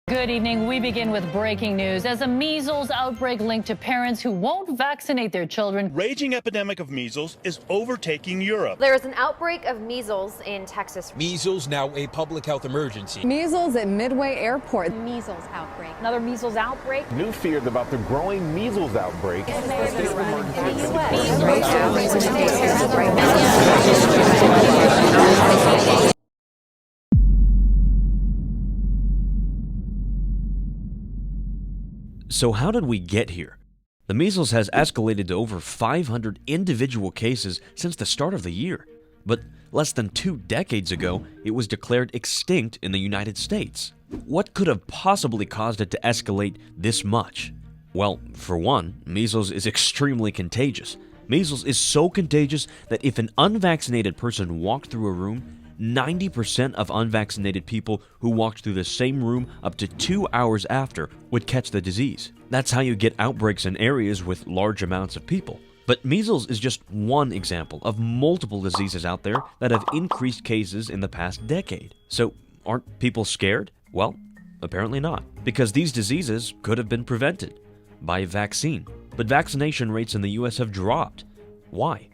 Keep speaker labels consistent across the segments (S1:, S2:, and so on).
S1: Good evening. We begin with breaking news. As a measles outbreak linked to parents who won't vaccinate their children.
S2: Raging epidemic of measles is overtaking Europe.
S3: There is an outbreak of measles in Texas.
S4: Measles now a public health emergency.
S5: Measles at Midway Airport.
S6: Measles outbreak. Another measles outbreak.
S7: New fears about the growing measles outbreak.
S8: So how did we get here? The measles has escalated to over 500 individual cases since the start of the year. But less than 2 decades ago, it was declared extinct in the United States. What could have possibly caused it to escalate this much? Well, for one, measles is extremely contagious. Measles is so contagious that if an unvaccinated person walked through a room, 90% of unvaccinated people who walked through the same room up to 2 hours after would catch the disease. That's how you get outbreaks in areas with large amounts of people. But measles is just one example of multiple diseases out there that have increased cases in the past decade. So aren't people scared? Well, apparently not, because these diseases could have been prevented by a vaccine. But vaccination rates in the US have dropped. Why?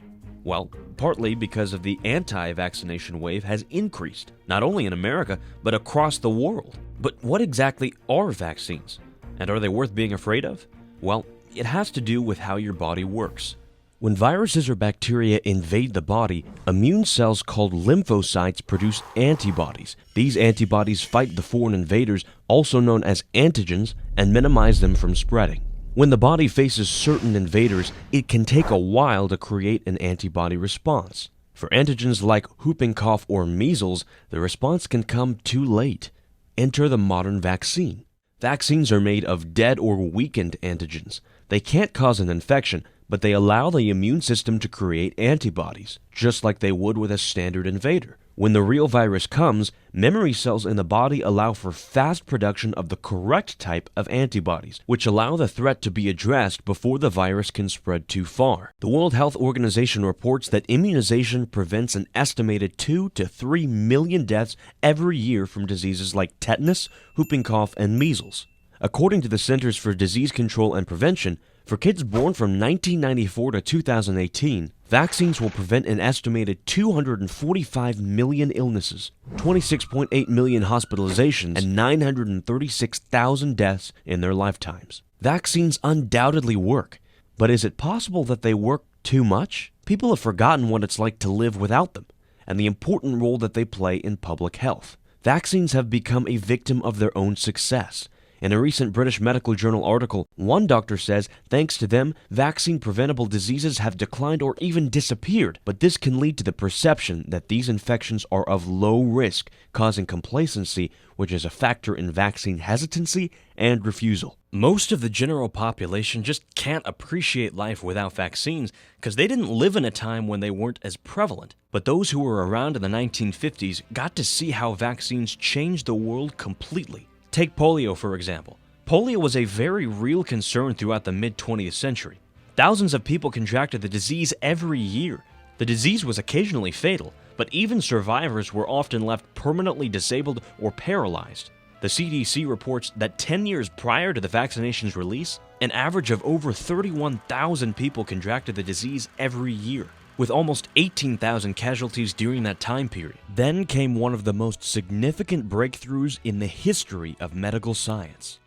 S8: Well, partly because of the anti-vaccination wave has increased, not only in America, but across the world. But what exactly are vaccines? And are they worth being afraid of? Well, it has to do with how your body works. When viruses or bacteria invade the body, immune cells called lymphocytes produce antibodies. These antibodies fight the foreign invaders, also known as antigens, and minimize them from spreading. When the body faces certain invaders, it can take a while to create an antibody response. For antigens like whooping cough or measles, the response can come too late. Enter the modern vaccine. Vaccines are made of dead or weakened antigens. They can't cause an infection, but they allow the immune system to create antibodies, just like they would with a standard invader. When the real virus comes, memory cells in the body allow for fast production of the correct type of antibodies, which allow the threat to be addressed before the virus can spread too far. The World Health Organization reports that immunization prevents an estimated 2 to 3 million deaths every year from diseases like tetanus, whooping cough, and measles. According to the Centers for Disease Control and Prevention, for kids born from 1994 to 2018, vaccines will prevent an estimated 245 million illnesses, 26.8 million hospitalizations, and 936,000 deaths in their lifetimes. Vaccines undoubtedly work, but is it possible that they work too much? People have forgotten what it's like to live without them, and the important role that they play in public health. Vaccines have become a victim of their own success. In a recent British Medical Journal article, one doctor says, thanks to them, vaccine-preventable diseases have declined or even disappeared, but this can lead to the perception that these infections are of low risk, causing complacency, which is a factor in vaccine hesitancy and refusal. Most of the general population just can't appreciate life without vaccines because they didn't live in a time when they weren't as prevalent. But those who were around in the 1950s got to see how vaccines changed the world completely. Take polio, for example. Polio was a very real concern throughout the mid-20th century. Thousands of people contracted the disease every year. The disease was occasionally fatal, but even survivors were often left permanently disabled or paralyzed. The CDC reports that 10 years prior to the vaccination's release, an average of over 31,000 people contracted the disease every year, with almost 18,000 casualties during that time period. Then came one of the most significant breakthroughs in the history of medical science.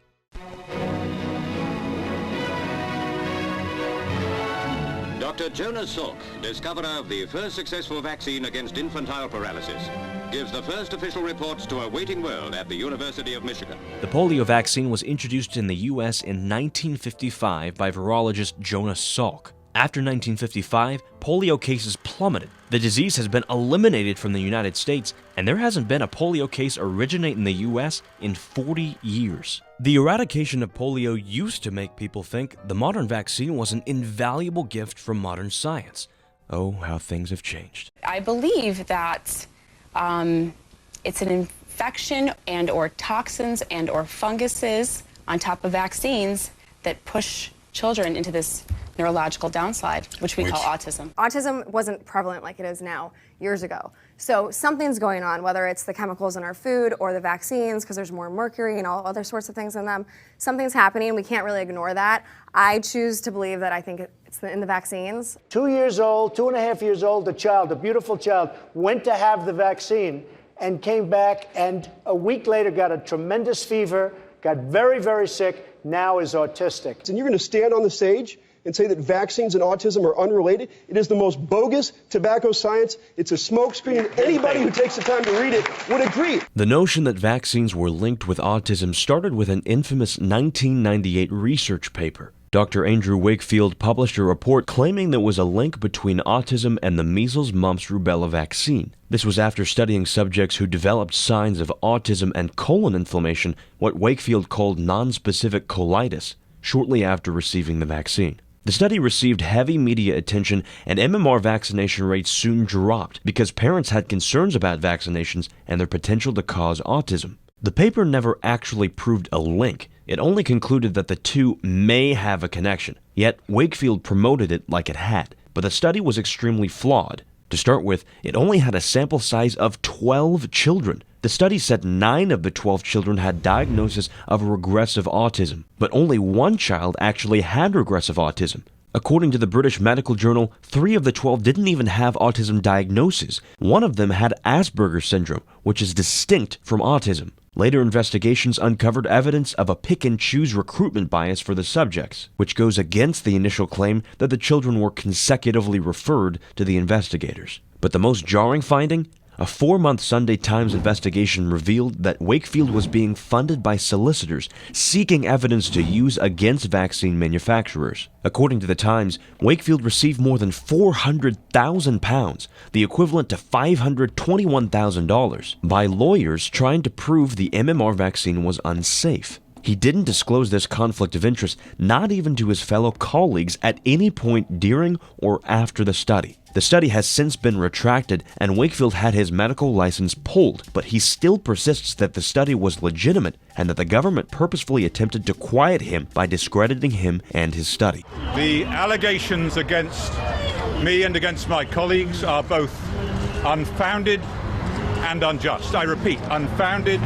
S9: Dr. Jonas Salk, discoverer of the first successful vaccine against infantile paralysis, gives the first official reports to a waiting world at the University of Michigan.
S8: The polio vaccine was introduced in the U.S. in 1955 by virologist Jonas Salk. After 1955, polio cases plummeted. The disease has been eliminated from the United States, and there hasn't been a polio case originate in the U.S. in 40 years. The eradication of polio used to make people think the modern vaccine was an invaluable gift from modern science. Oh, how things have changed.
S5: I believe that it's an infection and or toxins and or funguses on top of vaccines that push children into this neurological downslide, which we call autism.
S10: Autism wasn't prevalent like it is now years ago. So something's going on, whether it's the chemicals in our food or the vaccines, because there's more mercury and all other sorts of things in them. Something's happening. We can't really ignore that. I choose to believe that I think it's in the vaccines.
S11: 2 years old, 2.5 years old, a beautiful child, went to have the vaccine and came back, and a week later got a tremendous fever, got very, very sick, now is autistic.
S12: And you're going to stand on the stage and say that vaccines and autism are unrelated? It is the most bogus tobacco science. It's a smokescreen, and anybody who takes the time to read it would agree.
S8: The notion that vaccines were linked with autism started with an infamous 1998 research paper. Dr. Andrew Wakefield published a report claiming there was a link between autism and the measles, mumps, rubella vaccine. This was after studying subjects who developed signs of autism and colon inflammation, what Wakefield called nonspecific colitis, shortly after receiving the vaccine. The study received heavy media attention, and MMR vaccination rates soon dropped because parents had concerns about vaccinations and their potential to cause autism. The paper never actually proved a link. It only concluded that the two may have a connection. Yet Wakefield promoted it like it had. But the study was extremely flawed. To start with, it only had a sample size of 12 children. The study said 9 of the 12 children had diagnosis of regressive autism, but only 1 child actually had regressive autism. According to the British Medical Journal, 3 of the 12 didn't even have autism diagnosis. 1 of them had Asperger's syndrome, which is distinct from autism. Later investigations uncovered evidence of a pick-and-choose recruitment bias for the subjects, which goes against the initial claim that the children were consecutively referred to the investigators. But the most jarring finding? A 4-month Sunday Times investigation revealed that Wakefield was being funded by solicitors seeking evidence to use against vaccine manufacturers. According to the Times, Wakefield received more than £400,000, the equivalent to $521,000, by lawyers trying to prove the MMR vaccine was unsafe. He didn't disclose this conflict of interest, not even to his fellow colleagues at any point during or after the study. The study has since been retracted, and Wakefield had his medical license pulled, but he still persists that the study was legitimate and that the government purposefully attempted to quiet him by discrediting him and his study.
S13: The allegations against me and against my colleagues are both unfounded and unjust. I repeat, unfounded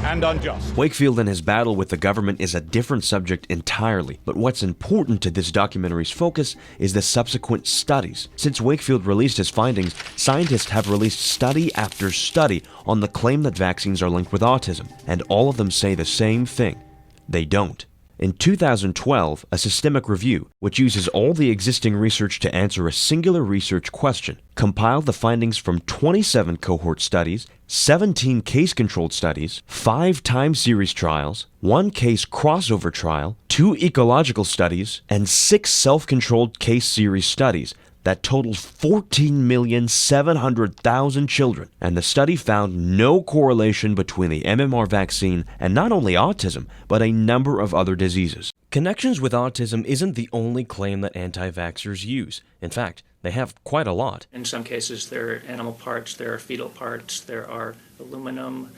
S13: and unjust.
S8: Wakefield and his battle with the government is a different subject entirely, but what's important to this documentary's focus is the subsequent studies. Since Wakefield released his findings, scientists have released study after study on the claim that vaccines are linked with autism, and all of them say the same thing: they don't. In 2012, a systemic review, which uses all the existing research to answer a singular research question, compiled the findings from 27 cohort studies, 17 case-controlled studies, 5 time series trials, 1 case crossover trial, 2 ecological studies, and 6 self-controlled case series studies that totaled 14,700,000 children, and the study found no correlation between the MMR vaccine and not only autism, but a number of other diseases. Connections with autism isn't the only claim that anti-vaxxers use. In fact, they have quite a lot.
S14: In some cases, there are animal parts, there are fetal parts, there are aluminum,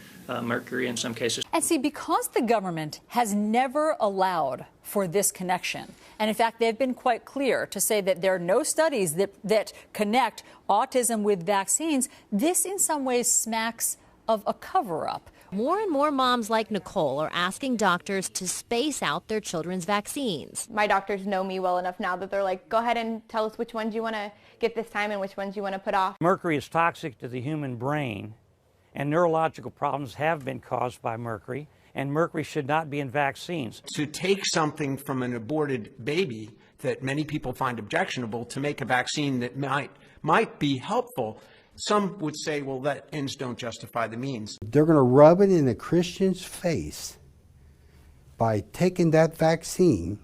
S14: mercury in some cases.
S6: And see, because the government has never allowed for this connection, and in fact, they've been quite clear to say that there are no studies that connect autism with vaccines, this in some ways smacks of a cover-up.
S15: More and more moms like Nicole are asking doctors to space out their children's vaccines.
S3: My doctors know me well enough now that they're like, go ahead and tell us which ones you want to get this time and which ones you want to put off.
S16: Mercury is toxic to the human brain, and neurological problems have been caused by mercury, and mercury should not be in vaccines.
S17: To take something from an aborted baby that many people find objectionable to make a vaccine that might be helpful, some would say, well, that ends don't justify the means.
S18: They're going to rub it in a Christian's face by taking that vaccine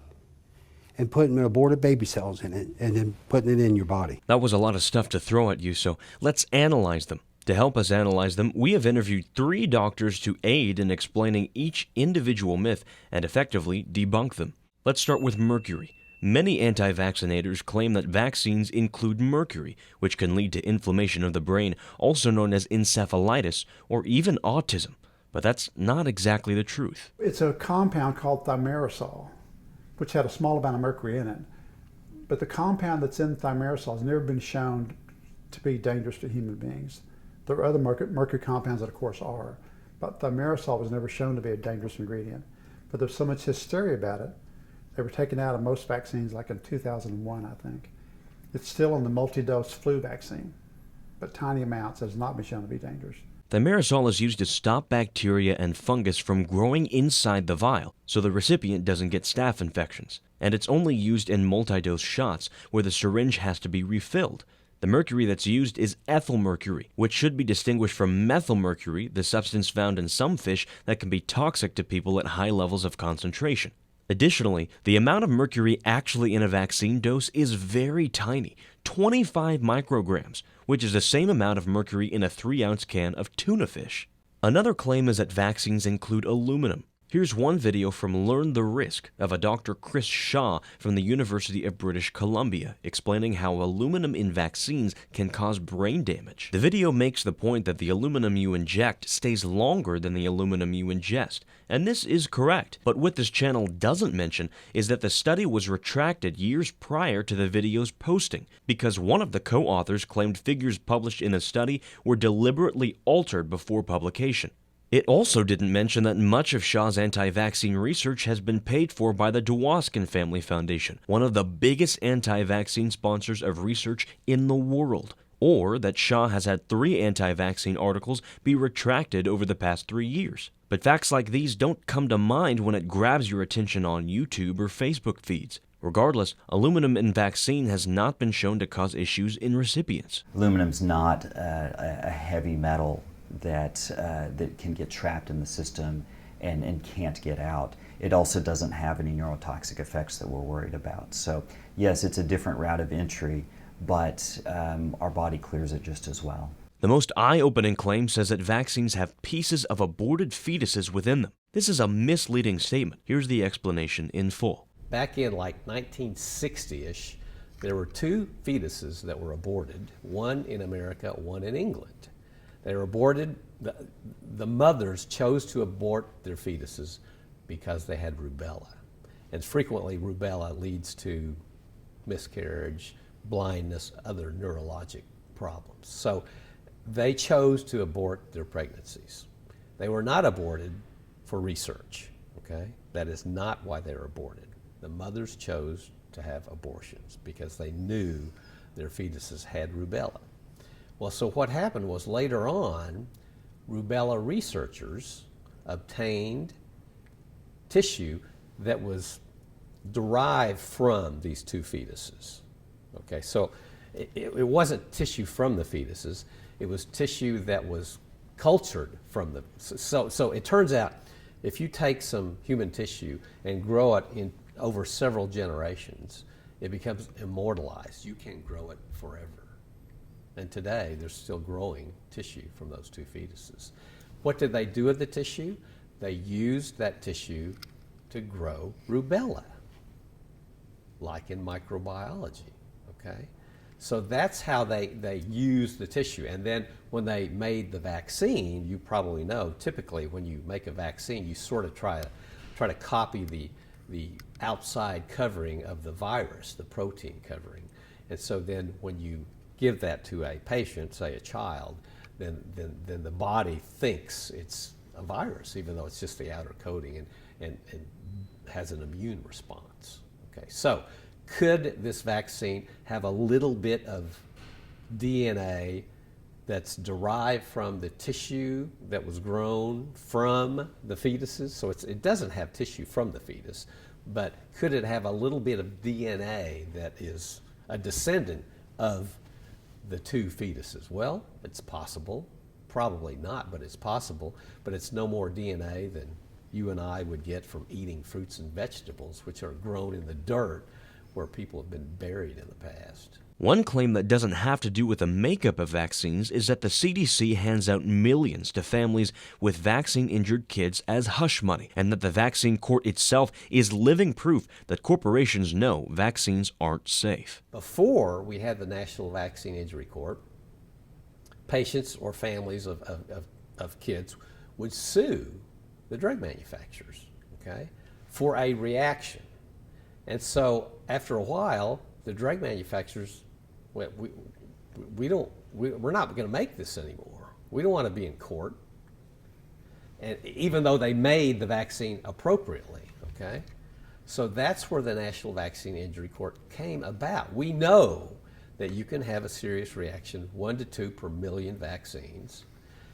S18: and putting aborted baby cells in it and then putting it in your body.
S8: That was a lot of stuff to throw at you, so let's analyze them. To help us analyze them, we have interviewed 3 doctors to aid in explaining each individual myth and effectively debunk them. Let's start with mercury. Many anti-vaccinators claim that vaccines include mercury, which can lead to inflammation of the brain, also known as encephalitis or even autism. But that's not exactly the truth.
S19: It's a compound called thimerosal, which had a small amount of mercury in it. But the compound that's in thimerosal has never been shown to be dangerous to human beings. There are other mercury compounds that of course are, but thimerosal was never shown to be a dangerous ingredient. But there's so much hysteria about it. They were taken out of most vaccines like in 2001, I think. It's still in the multi-dose flu vaccine, but tiny amounts has not been shown to be dangerous.
S8: Thimerosal is used to stop bacteria and fungus from growing inside the vial, so the recipient doesn't get staph infections. And it's only used in multi-dose shots, where the syringe has to be refilled. The mercury that's used is ethyl mercury, which should be distinguished from methyl mercury, the substance found in some fish that can be toxic to people at high levels of concentration. Additionally, the amount of mercury actually in a vaccine dose is very tiny, 25 micrograms, which is the same amount of mercury in a 3-ounce can of tuna fish. Another claim is that vaccines include aluminum. Here's one video from Learn the Risk of a Dr. Chris Shaw from the University of British Columbia explaining how aluminum in vaccines can cause brain damage. The video makes the point that the aluminum you inject stays longer than the aluminum you ingest, and this is correct. But what this channel doesn't mention is that the study was retracted years prior to the video's posting because one of the co-authors claimed figures published in the study were deliberately altered before publication. It also didn't mention that much of Shaw's anti-vaccine research has been paid for by the Dwoskin Family Foundation, one of the biggest anti-vaccine sponsors of research in the world, or that Shaw has had 3 anti-vaccine articles be retracted over the past 3 years. But facts like these don't come to mind when it grabs your attention on YouTube or Facebook feeds. Regardless, aluminum in vaccine has not been shown to cause issues in recipients.
S20: Aluminum's not a heavy metal that can get trapped in the system and can't get out. It also doesn't have any neurotoxic effects that we're worried about. So yes, it's a different route of entry, but our body clears it just as well.
S8: The most eye-opening claim says that vaccines have pieces of aborted fetuses within them. This is a misleading statement. Here's the explanation in full.
S21: Back in like 1960-ish, there were 2 fetuses that were aborted, one in America, one in England. They were aborted. The mothers chose to abort their fetuses because they had rubella. And frequently rubella leads to miscarriage, blindness, other neurologic problems. So they chose to abort their pregnancies. They were not aborted for research, okay? That is not why they were aborted. The mothers chose to have abortions because they knew their fetuses had rubella. Well, so what happened was later on, rubella researchers obtained tissue that was derived from these 2 fetuses. Okay, so it wasn't tissue from the fetuses, it was tissue that was cultured from the, so it turns out if you take some human tissue and grow it in over several generations, it becomes immortalized. You can grow it forever. And today, they're still growing tissue from those 2 fetuses. What did they do with the tissue? They used that tissue to grow rubella, like in microbiology, okay? So that's how they used the tissue. And then when they made the vaccine, you probably know, typically when you make a vaccine, you sort of try to copy the outside covering of the virus, the protein covering. And so then when you give that to a patient, say a child, then the body thinks it's a virus, even though it's just the outer coating and has an immune response. Okay, so could this vaccine have a little bit of DNA that's derived from the tissue that was grown from the fetuses? So it doesn't have tissue from the fetus, but could it have a little bit of DNA that is a descendant of the 2 fetuses? Well, it's possible. Probably not, but it's possible. But it's no more DNA than you and I would get from eating fruits and vegetables, which are grown in the dirt where people have been buried in the past.
S8: One claim that doesn't have to do with the makeup of vaccines is that the CDC hands out millions to families with vaccine-injured kids as hush money, and that the vaccine court itself is living proof that corporations know vaccines aren't safe.
S21: Before we had the National Vaccine Injury Court, patients or families of kids would sue the drug manufacturers, okay, for a reaction. And so after a while, the drug manufacturers, we're not going to make this anymore. We don't want to be in court. And even though they made the vaccine appropriately, okay? So that's where the National Vaccine Injury Court came about. We know that you can have a serious reaction, 1 to 2 per million vaccines.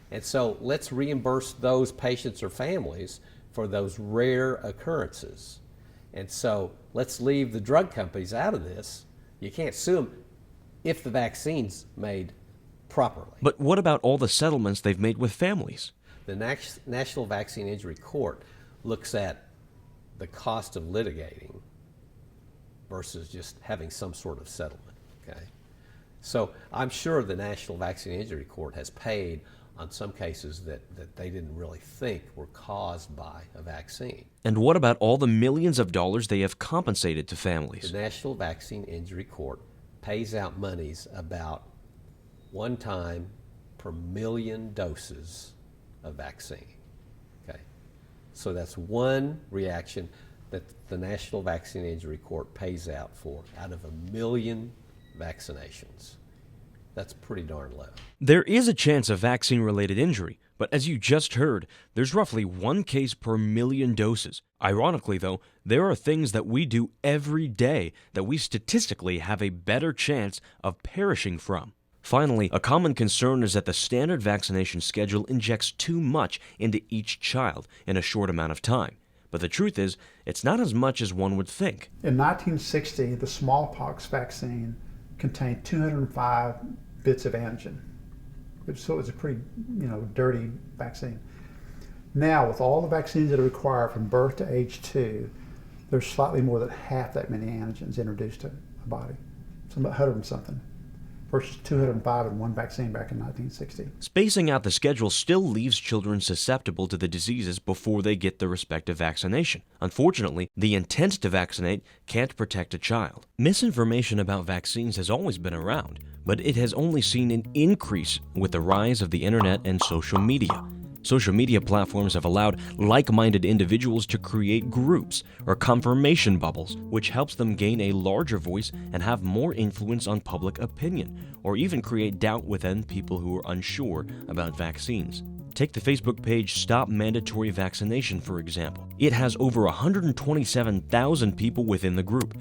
S21: And so let's reimburse those patients or families for those rare occurrences. And so let's leave the drug companies out of this. You can't sue them if the vaccine's made properly.
S8: But what about all the settlements they've made with families?
S21: The National Vaccine Injury Court looks at the cost of litigating versus just having some sort of settlement, okay? So I'm sure the National Vaccine Injury Court has paid on some cases that they didn't really think were caused by a vaccine.
S8: And what about all the millions of dollars they have compensated to families?
S21: The National Vaccine Injury Court pays out monies about 1 time per million doses of vaccine. Okay, so that's one reaction that the National Vaccine Injury Court pays out for out of 1 million vaccinations. That's pretty darn low.
S8: There is a chance of vaccine-related injury, but as you just heard, there's roughly 1 case per million doses. Ironically, though, there are things that we do every day that we statistically have a better chance of perishing from. Finally, a common concern is that the standard vaccination schedule injects too much into each child in a short amount of time. But the truth is, it's not as much as one would think.
S19: In 1960, the smallpox vaccine contained 205 bits of antigen. So it was a pretty, dirty vaccine. Now, with all the vaccines that are required from birth to age 2, there's slightly more than half that many antigens introduced to the body. So about 100 and something. Versus 205 in one vaccine back in 1960.
S8: Spacing out the schedule still leaves children susceptible to the diseases before they get the respective vaccination. Unfortunately, the intent to vaccinate can't protect a child. Misinformation about vaccines has always been around, but it has only seen an increase with the rise of the internet and social media. Social media platforms have allowed like-minded individuals to create groups or confirmation bubbles, which helps them gain a larger voice and have more influence on public opinion, or even create doubt within people who are unsure about vaccines. Take the Facebook page Stop Mandatory Vaccination, for example. It has over 127,000 people within the group,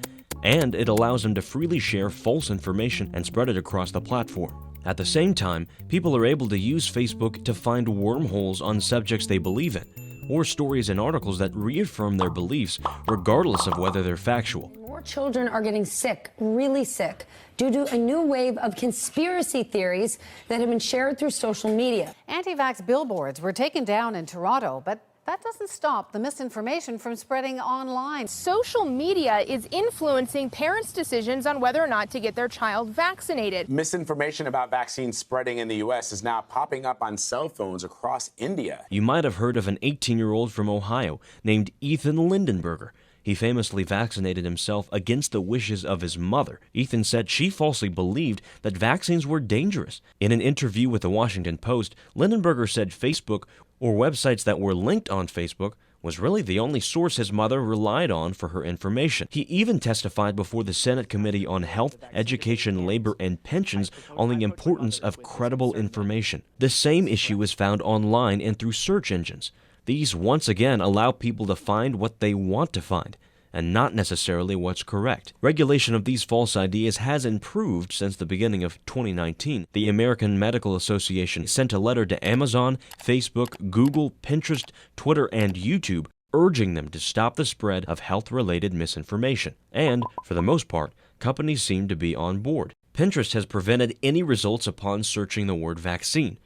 S8: and it allows them to freely share false information and spread it across the platform. At the same time, people are able to use Facebook to find wormholes on subjects they believe in, or stories and articles that reaffirm their beliefs regardless of whether they're factual.
S1: More children are getting sick, really sick, due to a new wave of conspiracy theories that have been shared through social media.
S22: Anti-vax billboards were taken down in Toronto, but that doesn't stop the misinformation from spreading online.
S23: Social media is influencing parents' decisions on whether or not to get their child vaccinated.
S24: Misinformation about vaccines spreading in the U.S. is now popping up on cell phones across India.
S8: You might have heard of an 18-year-old from Ohio named Ethan Lindenberger. He famously vaccinated himself against the wishes of his mother. Ethan said she falsely believed that vaccines were dangerous. In an interview with the Washington Post, Lindenberger said Facebook, or websites that were linked on Facebook, was really the only source his mother relied on for her information. He even testified before the Senate Committee on Health, Education, Labor, and Pensions on the importance of credible information. The same issue is found online and through search engines. These once again allow people to find what they want to find, and not necessarily what's correct. Regulation of these false ideas has improved since the beginning of 2019. The American Medical Association sent a letter to Amazon, Facebook, Google, Pinterest, Twitter, and YouTube urging them to stop the spread of health-related misinformation. And, for the most part, companies seem to be on board. Pinterest has prevented any results upon searching the word vaccine.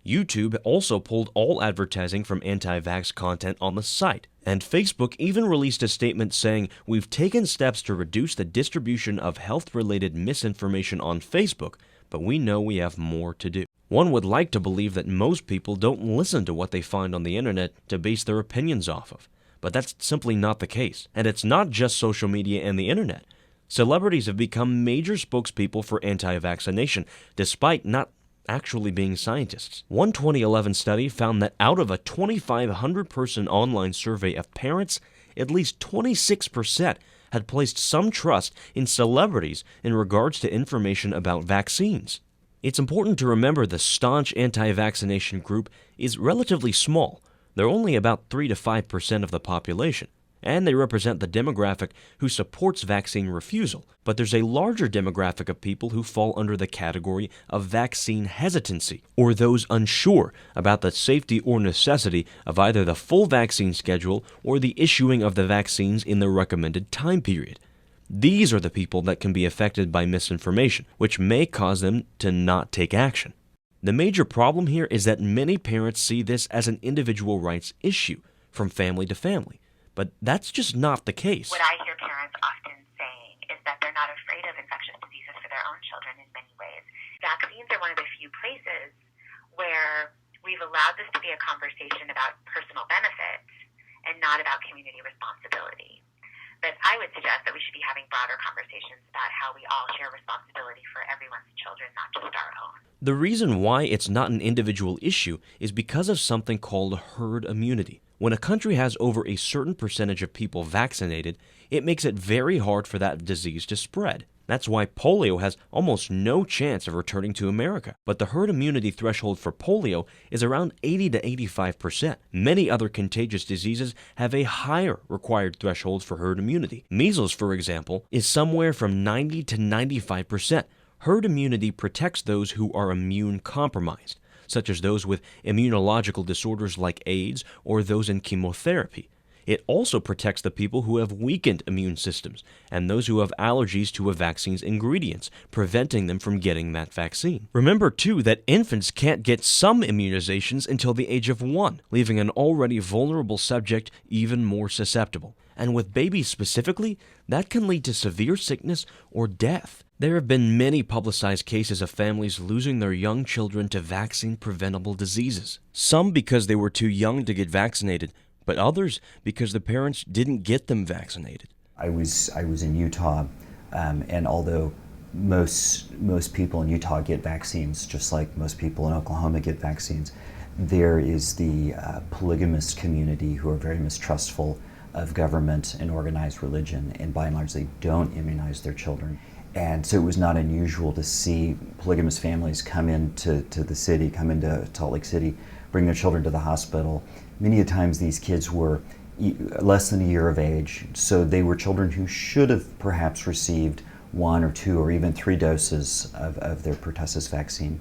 S8: YouTube also pulled all advertising from anti-vax content on the site. And Facebook even released a statement saying, "We've taken steps to reduce the distribution of health-related misinformation on Facebook, but we know we have more to do." One would like to believe that most people don't listen to what they find on the internet to base their opinions off of. But that's simply not the case. And it's not just social media and the internet. Celebrities have become major spokespeople for anti-vaccination, despite not actually being scientists. One 2011 study found that out of a 2,500-person online survey of parents at least 26% had placed some trust in celebrities in regards to information about vaccines. It's important to remember the staunch anti-vaccination group is relatively small. They're only about 3 to 5% of the population, and they represent the demographic who supports vaccine refusal. But there's a larger demographic of people who fall under the category of vaccine hesitancy, or those unsure about the safety or necessity of either the full vaccine schedule or the issuing of the vaccines in the recommended time period. These are the people that can be affected by misinformation, which may cause them to not take action. The major problem here is that many parents see this as an individual rights issue from family to family, but that's just not the case.
S2: What I hear parents often saying is that they're not afraid of infectious diseases for their own children in many ways. Vaccines are one of the few places where we've allowed this to be a conversation about personal benefits and not about community responsibility. But I would suggest that we should be having broader conversations about how we all share responsibility for everyone's children, not just our own.
S8: The reason why it's not an individual issue is because of something called herd immunity. When a country has over a certain percentage of people vaccinated, it makes it very hard for that disease to spread. That's why polio has almost no chance of returning to America. But the herd immunity threshold for polio is around 80 to 85%. Many other contagious diseases have a higher required threshold for herd immunity. Measles, for example, is somewhere from 90 to 95%. Herd immunity protects those who are immune compromised, such as those with immunological disorders like AIDS or those in chemotherapy. It also protects the people who have weakened immune systems and those who have allergies to a vaccine's ingredients, preventing them from getting that vaccine. Remember, too, that infants can't get some immunizations until the age of 1, leaving an already vulnerable subject even more susceptible. And with babies specifically, that can lead to severe sickness or death. There have been many publicized cases of families losing their young children to vaccine-preventable diseases. Some because they were too young to get vaccinated, but others because the parents didn't get them vaccinated.
S20: I was in Utah, and although most people in Utah get vaccines, just like most people in Oklahoma get vaccines, there is the polygamist community who are very mistrustful of government and organized religion, and by and large they don't immunize their children. And so it was not unusual to see polygamous families come into the city, come into Salt Lake City, bring their children to the hospital. Many times these kids were less than a year of age, so they were children who should have perhaps received 1 or 2 or even 3 doses of their pertussis vaccine.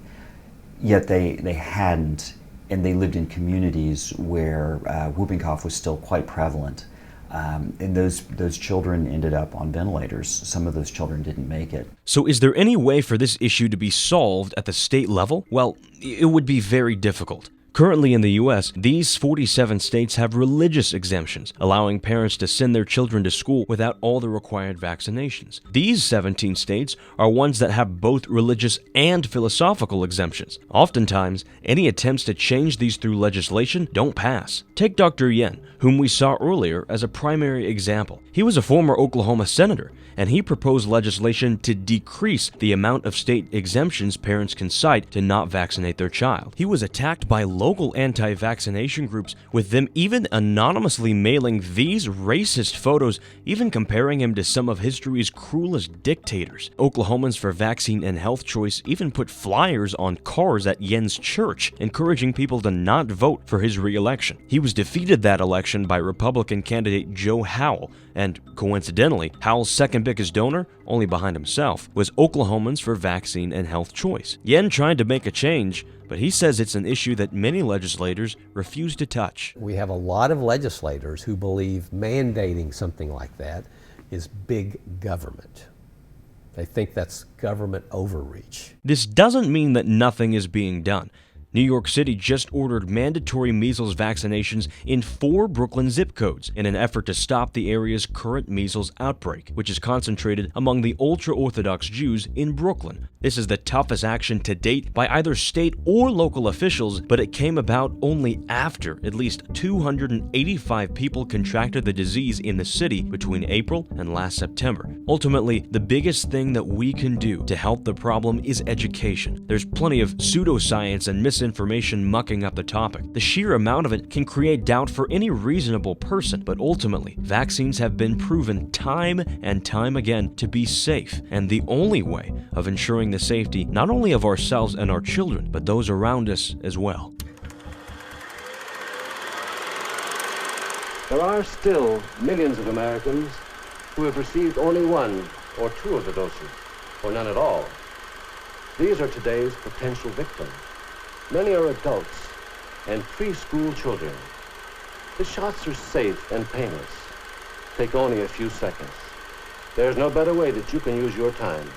S20: Yet they hadn't, and they lived in communities where whooping cough was still quite prevalent. And those children ended up on ventilators. Some of those children didn't make it.
S8: So is there any way for this issue to be solved at the state level? Well, it would be very difficult. Currently in the U.S., these 47 states have religious exemptions, allowing parents to send their children to school without all the required vaccinations. These 17 states are ones that have both religious and philosophical exemptions. Oftentimes, any attempts to change these through legislation don't pass. Take Dr. Yen, whom we saw earlier, as a primary example. He was a former Oklahoma senator, and he proposed legislation to decrease the amount of state exemptions parents can cite to not vaccinate their child. He was attacked by local anti-vaccination groups, with them even anonymously mailing these racist photos, even comparing him to some of history's cruelest dictators. Oklahomans for Vaccine and Health Choice even put flyers on cars at Yen's church, encouraging people to not vote for his re-election. He was defeated that election by Republican candidate Joe Howell, and coincidentally, Howell's second biggest donor, only behind himself, was Oklahomans for Vaccine and Health Choice. Yen tried to make a change, but he says it's an issue that many legislators refuse to touch.
S21: We have a lot of legislators who believe mandating something like that is big government. They think that's government overreach.
S8: This doesn't mean that nothing is being done. New York City just ordered mandatory measles vaccinations in 4 Brooklyn zip codes in an effort to stop the area's current measles outbreak, which is concentrated among the ultra-Orthodox Jews in Brooklyn. This is the toughest action to date by either state or local officials, but it came about only after at least 285 people contracted the disease in the city between April and last September. Ultimately, the biggest thing that we can do to help the problem is education. There's plenty of pseudoscience and misinformation misinformation mucking up the topic. The sheer amount of it can create doubt for any reasonable person, but ultimately, vaccines have been proven time and time again to be safe, and the only way of ensuring the safety not only of ourselves and our children, but those around us as well.
S4: There are still millions of Americans who have received only 1 or 2 of the doses, or none at all. These are today's potential victims. Many are adults and preschool children. The shots are safe and painless. Take only a few seconds. There's no better way that you can use your time.